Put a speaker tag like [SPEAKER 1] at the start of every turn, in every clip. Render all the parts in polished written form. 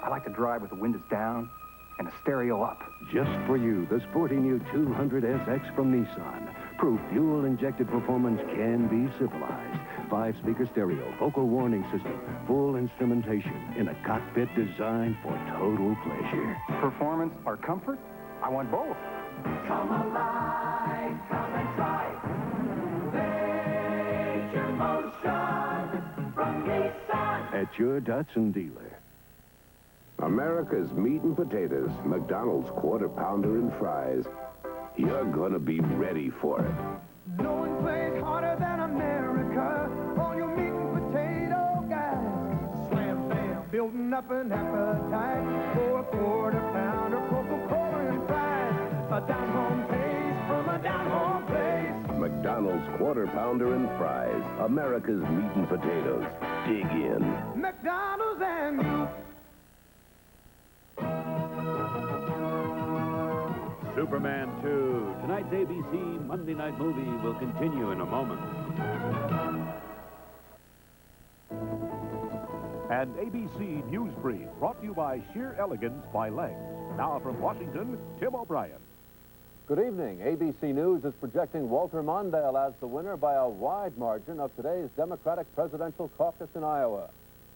[SPEAKER 1] I like to drive with the windows down and the stereo up.
[SPEAKER 2] Just for you, the sporty new 200SX from Nissan. Proof fuel-injected performance can be civilized. 5-speaker stereo, vocal warning system, full instrumentation in a cockpit designed for total pleasure.
[SPEAKER 1] Performance or comfort? I want both.
[SPEAKER 3] Come alive, come and try. Nature motion from Nissan.
[SPEAKER 2] At your Datsun dealer.
[SPEAKER 4] America's meat and potatoes, McDonald's Quarter Pounder and fries. You're gonna be ready for it.
[SPEAKER 5] No one plays harder than America. All your meat and potato guys. Slam, bam, building up an appetite for a Quarter Pounder, Coca-Cola and fries. A down-home taste from a down-home place.
[SPEAKER 4] McDonald's Quarter Pounder and fries. America's meat and potatoes. Dig in.
[SPEAKER 5] McDonald's and you.
[SPEAKER 6] Superman 2. Tonight's ABC Monday Night Movie will continue in a moment.
[SPEAKER 7] An ABC News Brief brought to you by Sheer Elegance by Legs. Now from Washington, Tim O'Brien.
[SPEAKER 8] Good evening. ABC News is projecting Walter Mondale as the winner by a wide margin of today's Democratic presidential caucus in Iowa.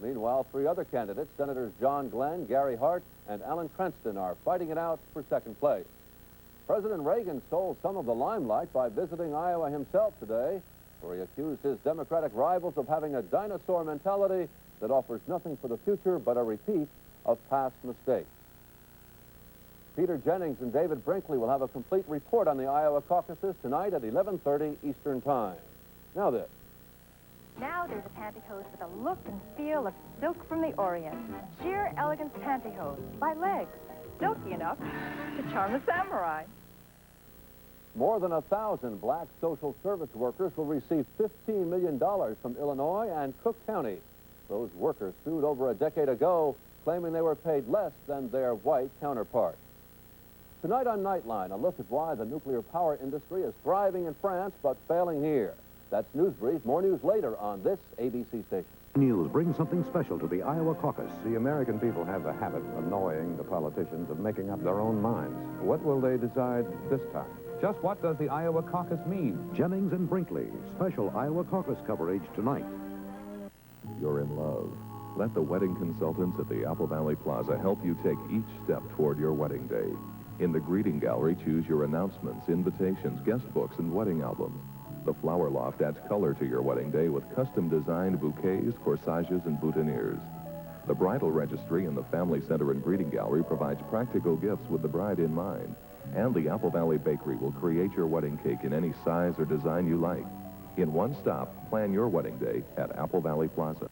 [SPEAKER 8] Meanwhile, 3 other candidates, Senators John Glenn, Gary Hart, and Alan Cranston, are fighting it out for second place. President Reagan stole some of the limelight by visiting Iowa himself today, where he accused his Democratic rivals of having a dinosaur mentality that offers nothing for the future but a repeat of past mistakes. Peter Jennings and David Brinkley will have a complete report on the Iowa caucuses tonight at 11:30 Eastern Time. Now this.
[SPEAKER 9] Now there's a pantyhose with a look and feel of silk from the Orient. Sheer Elegance pantyhose by Legs. Silky enough to charm a samurai.
[SPEAKER 8] More than 1,000 black social service workers will receive $15 million from Illinois and Cook County. Those workers sued over a decade ago, claiming they were paid less than their white counterparts. Tonight on Nightline, a look at why the nuclear power industry is thriving in France but failing here. That's News Brief. More news later on this ABC station.
[SPEAKER 10] News brings something special to the Iowa caucus. The American people have the habit of annoying the politicians of making up their own minds. What will they decide this time? Just what does the Iowa caucus mean? Jennings and Brinkley, special Iowa caucus coverage tonight.
[SPEAKER 11] You're in love. Let the wedding consultants at the Apple Valley Plaza help you take each step toward your wedding day. In the greeting gallery, choose your announcements, invitations, guest books, and wedding albums. The Flower Loft adds color to your wedding day with custom-designed bouquets, corsages, and boutonnieres. The Bridal Registry and the Family Center and Greeting Gallery provides practical gifts with the bride in mind. And the Apple Valley Bakery will create your wedding cake in any size or design you like. In one stop, plan your wedding day at Apple Valley Plaza.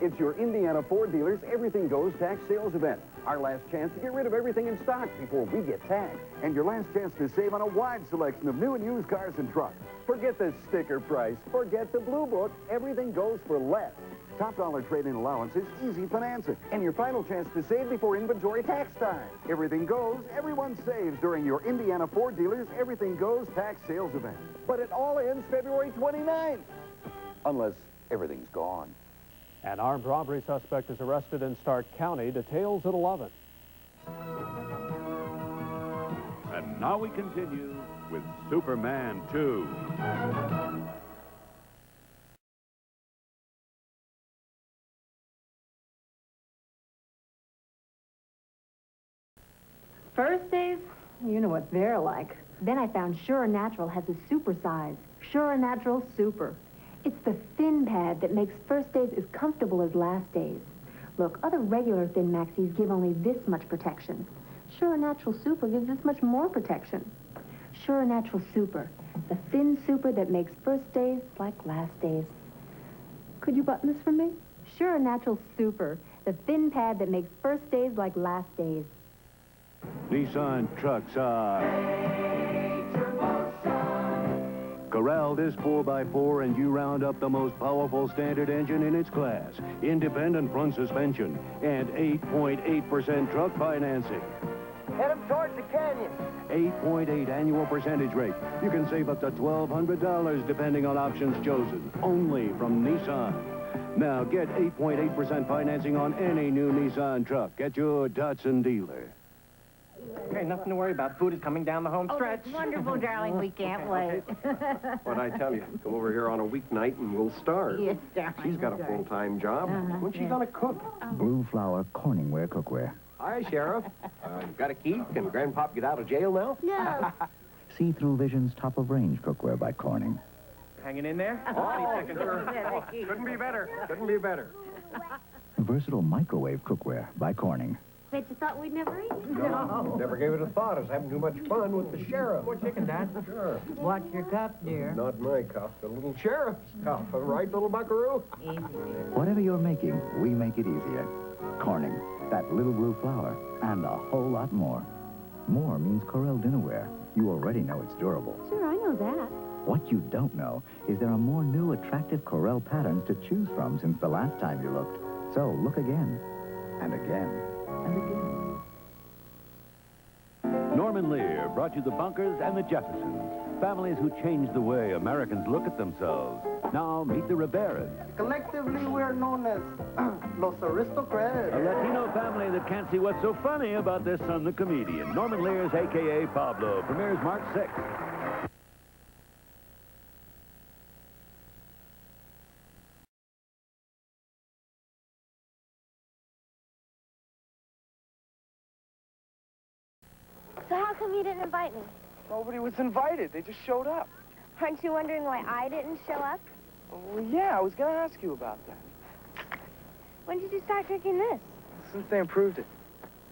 [SPEAKER 12] It's your Indiana Ford dealers Everything Goes tax sales event. Our last chance to get rid of everything in stock before we get tagged. And your last chance to save on a wide selection of new and used cars and trucks. Forget the sticker price. Forget the blue book. Everything goes for less. Top dollar trade-in allowances, easy financing, and your final chance to save before inventory tax time. Everything goes, everyone saves during your Indiana Ford dealers Everything Goes tax sales event. But it all ends February 29th. Unless everything's gone.
[SPEAKER 13] An armed robbery suspect is arrested in Stark County. Details at 11.
[SPEAKER 6] And now we continue with Superman 2.
[SPEAKER 14] First days, you know what they're like. Then I found Sure Natural has a super size. Sure Natural Super. It's the thin pad that makes first days as comfortable as last days. Look, other regular thin maxis give only this much protection. Sure Natural Super gives this much more protection. Sure Natural Super, the thin super that makes first days like last days. Could you button this for me? Sure Natural Super, the thin pad that makes first days like last days.
[SPEAKER 10] Nissan trucks are corral this 4x4 and you round up the most powerful standard engine in its class, independent front suspension, and 8.8% truck financing.
[SPEAKER 5] Head them towards the canyon.
[SPEAKER 10] 8.8 annual percentage rate. You can save up to $1,200 depending on options chosen. Only from Nissan.
[SPEAKER 2] Now get 8.8% financing on any new Nissan truck at your Datsun dealer.
[SPEAKER 15] Okay, nothing to worry about. Food is coming down the home stretch.
[SPEAKER 16] That's wonderful, darling. We can't wait.
[SPEAKER 15] What'd I tell you? Come over here on a weeknight and we'll starve.
[SPEAKER 16] Yes, darling.
[SPEAKER 15] She's got a full-time job. When's she gonna cook?
[SPEAKER 17] Blue Flower Corningware Cookware.
[SPEAKER 15] Hi, Sheriff. You got a key? Can Grandpop get out of jail now?
[SPEAKER 16] No.
[SPEAKER 17] See-Through Vision's top-of-range cookware by Corning.
[SPEAKER 15] Hanging in there? Couldn't be better. Couldn't be better.
[SPEAKER 17] Versatile microwave cookware by Corning.
[SPEAKER 16] Bet you thought we'd never eat.
[SPEAKER 15] No. Never gave it a thought. I was having too much fun with the sheriff. More chicken, Dad. Sure.
[SPEAKER 16] Watch your cup, dear.
[SPEAKER 15] Not my cup. The little sheriff's cup. Right, little buckaroo?
[SPEAKER 16] Easy, dear.
[SPEAKER 17] Whatever you're making, we make it easier. Corning, that little blue flower, and a whole lot more. More means Corelle dinnerware. You already know it's durable.
[SPEAKER 14] Sure, I know that.
[SPEAKER 17] What you don't know is there are more new attractive Corelle patterns to choose from since the last time you looked. So look again, and again, and again.
[SPEAKER 6] Norman Lear brought you the Bunkers and the Jeffersons, families who changed the way Americans look at themselves. Now meet the Riveras,
[SPEAKER 18] Collectively, we're known as Los Aristocrats.
[SPEAKER 6] a Latino family that can't see what's so funny about their son, the comedian. Norman Lear's a.k.a. Pablo, premieres March 6th.
[SPEAKER 19] So how come you didn't invite me?
[SPEAKER 18] Nobody was invited. They just showed up.
[SPEAKER 19] Aren't you wondering why I didn't show up?
[SPEAKER 18] Well, yeah, I was going to ask you about that.
[SPEAKER 19] When did you start drinking this?
[SPEAKER 18] Since they improved it.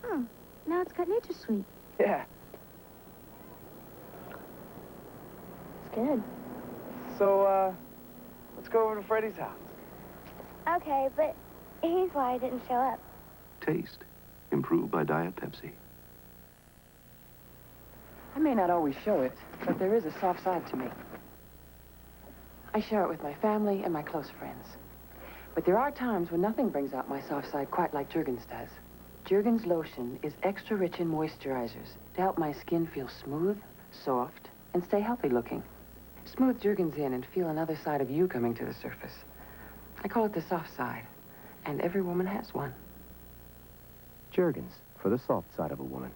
[SPEAKER 19] Oh, now it's got NutraSweet.
[SPEAKER 18] Yeah.
[SPEAKER 19] It's good.
[SPEAKER 18] So, let's go over to Freddie's house.
[SPEAKER 19] Okay, but here's why I didn't show up.
[SPEAKER 20] Taste. Improved by Diet Pepsi.
[SPEAKER 21] I may not always show it, but there is a soft side to me. I share it with my family and my close friends. But there are times when nothing brings out my soft side quite like Jergens does. Jergens lotion is extra rich in moisturizers to help my skin feel smooth, soft, and stay healthy looking. Smooth Jergens in and feel another side of you coming to the surface. I call it the soft side, and every woman has one.
[SPEAKER 22] Jergens, for the soft side of a woman.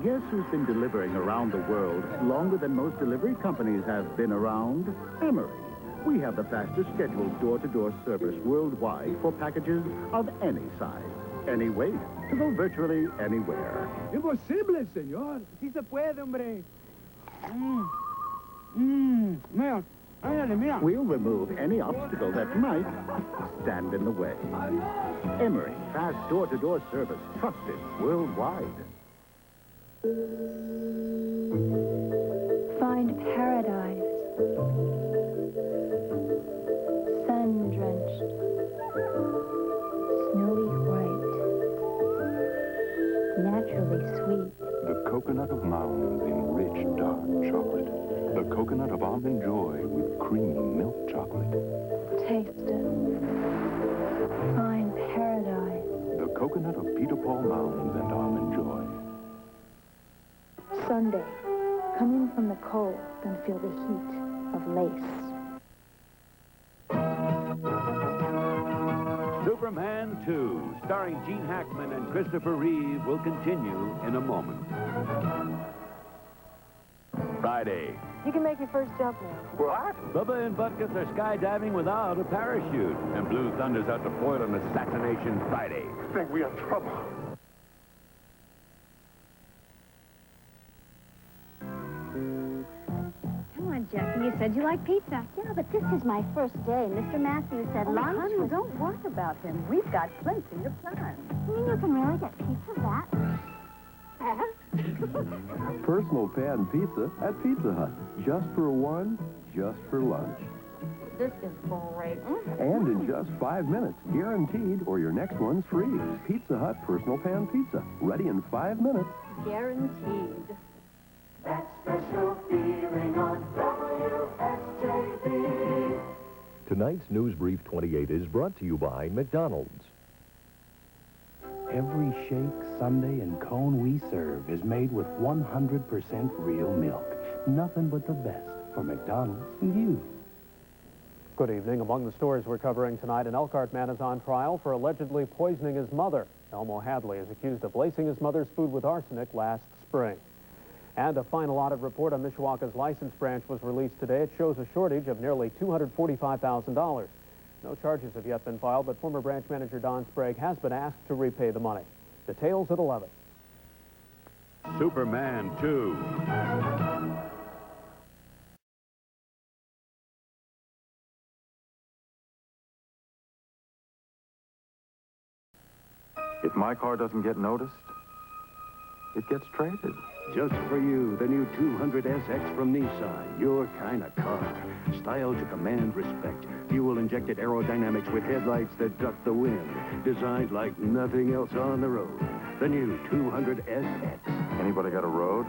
[SPEAKER 23] Guess who's been delivering around the world longer than most delivery companies have been around? Emery. We have the fastest scheduled door-to-door service worldwide for packages of any size, any weight, to go virtually anywhere.
[SPEAKER 5] Imposible, señor. Sí se puede, hombre. Mira. Ándale, mira.
[SPEAKER 23] We'll remove any obstacle that might stand in the way. Emery, fast door-to-door service, trusted worldwide.
[SPEAKER 14] Find paradise. Sun-drenched. Snowy white. Naturally sweet.
[SPEAKER 20] The coconut of mounds in rich, dark chocolate. The coconut of almond joy with creamy milk chocolate.
[SPEAKER 14] Taste it. Find paradise.
[SPEAKER 20] The coconut of Peter Paul mounds and almond joy.
[SPEAKER 14] Sunday. Come in from the cold and feel the heat of lace.
[SPEAKER 6] Superman 2, starring Gene Hackman and Christopher Reeve, will continue in a moment. Friday.
[SPEAKER 9] You can make your first jump now.
[SPEAKER 6] What? Bubba and Butkus are skydiving without a parachute. And Blue Thunder's out to foil an assassination Friday.
[SPEAKER 5] I think we have trouble.
[SPEAKER 24] Come on, Jackie. You said you like pizza.
[SPEAKER 19] Yeah, but this is my first day. Mr. Matthews said lunch.
[SPEAKER 24] Honey, don't worry about him. We've got plenty of time.
[SPEAKER 19] You mean you can really get pizza that?
[SPEAKER 20] Personal pan pizza at Pizza Hut. Just for one, just for lunch.
[SPEAKER 24] This is great.
[SPEAKER 20] And in just 5 minutes, guaranteed, or your next one's free. Pizza Hut Personal Pan Pizza. Ready in 5 minutes.
[SPEAKER 24] Guaranteed.
[SPEAKER 3] That special feeling on WSJV.
[SPEAKER 25] Tonight's News Brief 28 is brought to you by McDonald's.
[SPEAKER 26] Every shake, sundae, and cone we serve is made with 100% real milk. Nothing but the best for McDonald's and you.
[SPEAKER 13] Good evening. Among the stories we're covering tonight, an Elkhart man is on trial for allegedly poisoning his mother. Elmo Hadley is accused of lacing his mother's food with arsenic last spring. And a final audit report on Mishawaka's license branch was released today. It shows a shortage of nearly $245,000. No charges have yet been filed, but former branch manager Don Sprague has been asked to repay the money. Details at 11.
[SPEAKER 6] Superman 2.
[SPEAKER 10] If my car doesn't get noticed, it gets traded.
[SPEAKER 2] Just for you, the new 200SX from Nissan. Your kind of car. Style to command respect. Fuel-injected aerodynamics with headlights that duck the wind. Designed like nothing else on the road. The new 200SX.
[SPEAKER 10] Anybody got a road?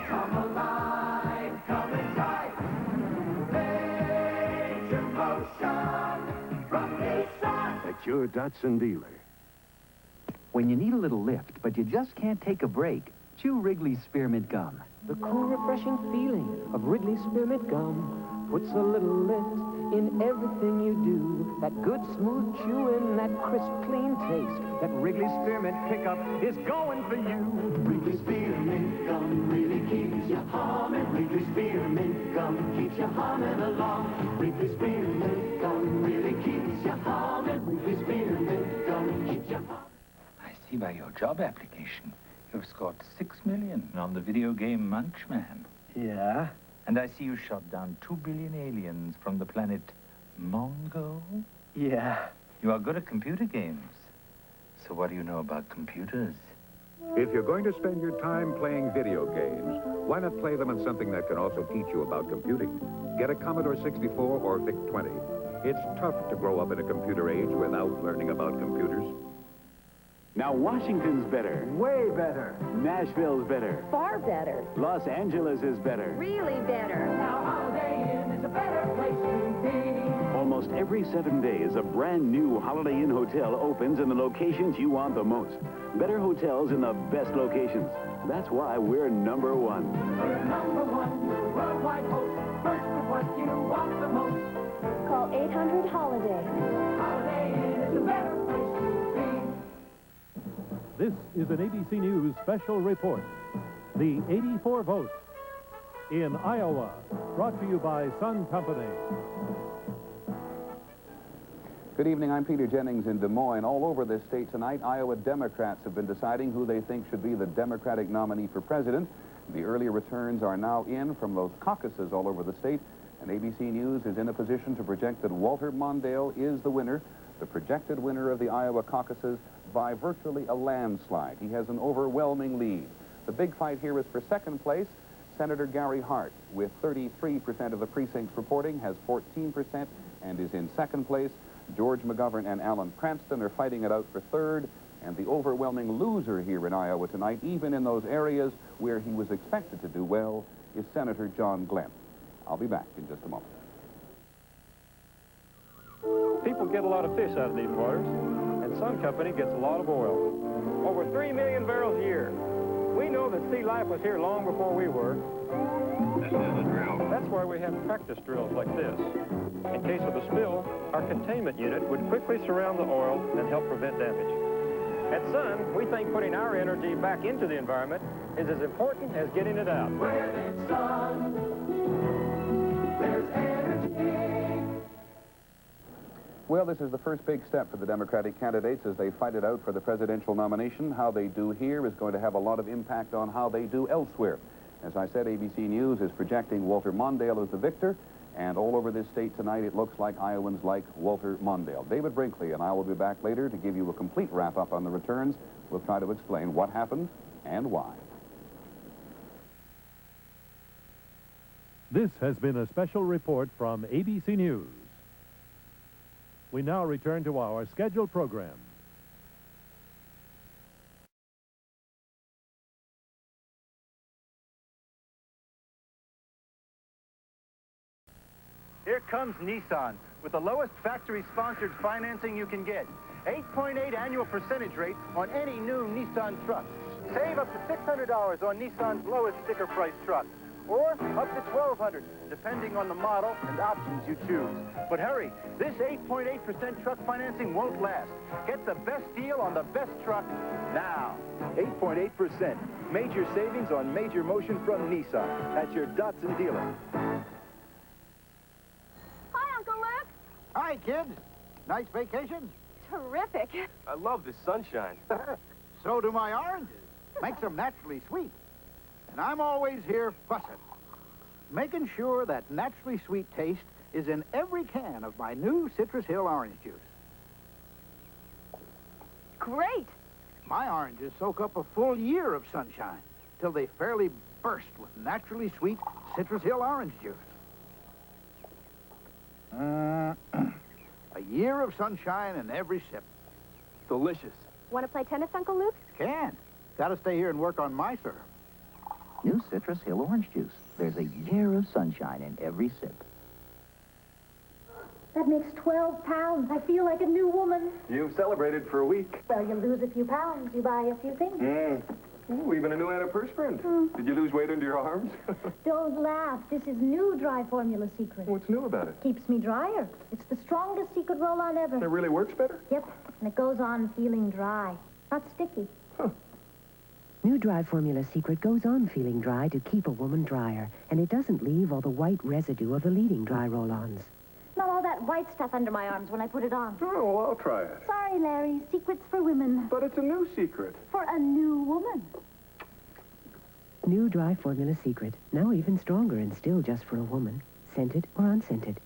[SPEAKER 3] Come alive, come inside. Major motion from Nissan.
[SPEAKER 2] At your Datsun dealer.
[SPEAKER 1] When you need a little lift, but you just can't take a break, chew Wrigley's Spearmint Gum.
[SPEAKER 4] The cool, refreshing feeling of Wrigley's Spearmint Gum puts a little lift in everything you do. That good, smooth chewing, that crisp, clean taste, that Wrigley's Spearmint pickup is going for you.
[SPEAKER 3] Wrigley's Spearmint Gum really keeps you humming. Wrigley's Spearmint Gum keeps you humming along. Wrigley's Spearmint Gum really keeps you humming. Wrigley's Spearmint Gum keeps you humming.
[SPEAKER 7] I see by your job application, you've scored 6 million on the video game Munchman.
[SPEAKER 4] Yeah?
[SPEAKER 7] And I see you shot down 2 billion aliens from the planet Mongo.
[SPEAKER 4] Yeah.
[SPEAKER 7] You are good at computer games. So what do you know about computers?
[SPEAKER 10] If you're going to spend your time playing video games, why not play them on something that can also teach you about computing? Get a Commodore 64 or VIC-20. It's tough to grow up in a computer age without learning about computers.
[SPEAKER 6] Now Washington's better.
[SPEAKER 18] Way better.
[SPEAKER 6] Nashville's better.
[SPEAKER 24] Far better.
[SPEAKER 6] Los Angeles is better.
[SPEAKER 24] Really better.
[SPEAKER 3] Now Holiday Inn is a better place to be.
[SPEAKER 6] Almost every 7 days, a brand new Holiday Inn hotel opens in the locations you want the most. Better hotels in the best locations. That's why we're number one.
[SPEAKER 3] We're number one, worldwide host. First with what you want the most.
[SPEAKER 19] Call 800-HOLIDAY.
[SPEAKER 3] Holiday Inn is a better place to be.
[SPEAKER 8] This is an ABC News special report. The 84 votes in Iowa, brought to you by Sun Company.
[SPEAKER 10] Good evening, I'm Peter Jennings in Des Moines. All over this state tonight, Iowa Democrats have been deciding who they think should be the Democratic nominee for president. The early returns are now in from those caucuses all over the state, and ABC News is in a position to project that Walter Mondale is the winner, the projected winner of the Iowa caucuses by virtually a landslide. He has an overwhelming lead. The big fight here is for second place. Senator Gary Hart, with 33% of the precincts reporting, has 14% and is in second place. George McGovern and Alan Cranston are fighting it out for third. And the overwhelming loser here in Iowa tonight, even in those areas where he was expected to do well, is Senator John Glenn. I'll be back in just a moment.
[SPEAKER 11] People get a lot of fish out of these waters, and Sun Company gets a lot of oil. Over 3 million barrels a year. We know that sea life was here long before we were. This is a drill. That's why we have practice drills like this. In case of a spill, our containment unit would quickly surround the oil and help prevent damage. At Sun, we think putting our energy back into the environment is as important as getting it out.
[SPEAKER 3] With Sun, there's energy.
[SPEAKER 10] Well, this is the first big step for the Democratic candidates as they fight it out for the presidential nomination. How they do here is going to have a lot of impact on how they do elsewhere. As I said, ABC News is projecting Walter Mondale as the victor, and all over this state tonight, it looks like Iowans like Walter Mondale. David Brinkley and I will be back later to give you a complete wrap-up on the returns. We'll try to explain what happened and why.
[SPEAKER 8] This has been a special report from ABC News. We now return to our scheduled program.
[SPEAKER 12] Here comes Nissan with the lowest factory-sponsored financing you can get. 8.8 annual percentage rate on any new Nissan truck. Save up to $600 on Nissan's lowest sticker price truck. or up to $1,200, depending on the model and options you choose. But hurry, this 8.8% truck financing won't last. Get the best deal on the best truck now. 8.8%. Major savings on major motion from Nissan at your Datsun dealer.
[SPEAKER 9] Hi, Uncle Luke.
[SPEAKER 15] Hi, kids. Nice vacation?
[SPEAKER 9] Terrific.
[SPEAKER 11] I love this sunshine.
[SPEAKER 15] So do my oranges. Makes them naturally sweet. And I'm always here fussing, making sure that naturally sweet taste is in every can of my new Citrus Hill orange juice.
[SPEAKER 9] Great.
[SPEAKER 15] My oranges soak up a full year of sunshine till they fairly burst with naturally sweet Citrus Hill orange juice. A year of sunshine in every sip.
[SPEAKER 11] Delicious.
[SPEAKER 9] Want to play tennis, Uncle Luke?
[SPEAKER 15] Can. Gotta stay here and work on my serve.
[SPEAKER 1] New Citrus Hill orange juice. There's a year of sunshine in every sip.
[SPEAKER 14] That makes 12 pounds. I feel like a new woman.
[SPEAKER 11] You've celebrated for a week.
[SPEAKER 14] Well, you lose a few pounds, you buy a few things.
[SPEAKER 11] Ooh, even a new antiperspirant. Did you lose weight under your arms?
[SPEAKER 14] Don't laugh. This is new dry formula secret.
[SPEAKER 11] What's new about it?
[SPEAKER 14] Keeps me drier. It's the strongest secret roll-on ever.
[SPEAKER 11] It really works better?
[SPEAKER 14] Yep, and it goes on feeling dry. Not sticky.
[SPEAKER 16] New Dry Formula Secret goes on feeling dry to keep a woman drier, and it doesn't leave all the white residue of the leading dry roll-ons.
[SPEAKER 14] Not all that white stuff under my arms when I put it on.
[SPEAKER 11] Oh, well, I'll try it.
[SPEAKER 14] Sorry, Larry. Secrets for women.
[SPEAKER 11] But it's a new secret.
[SPEAKER 14] For a new woman.
[SPEAKER 16] New Dry Formula Secret. Now even stronger and still just for a woman. Scented or unscented.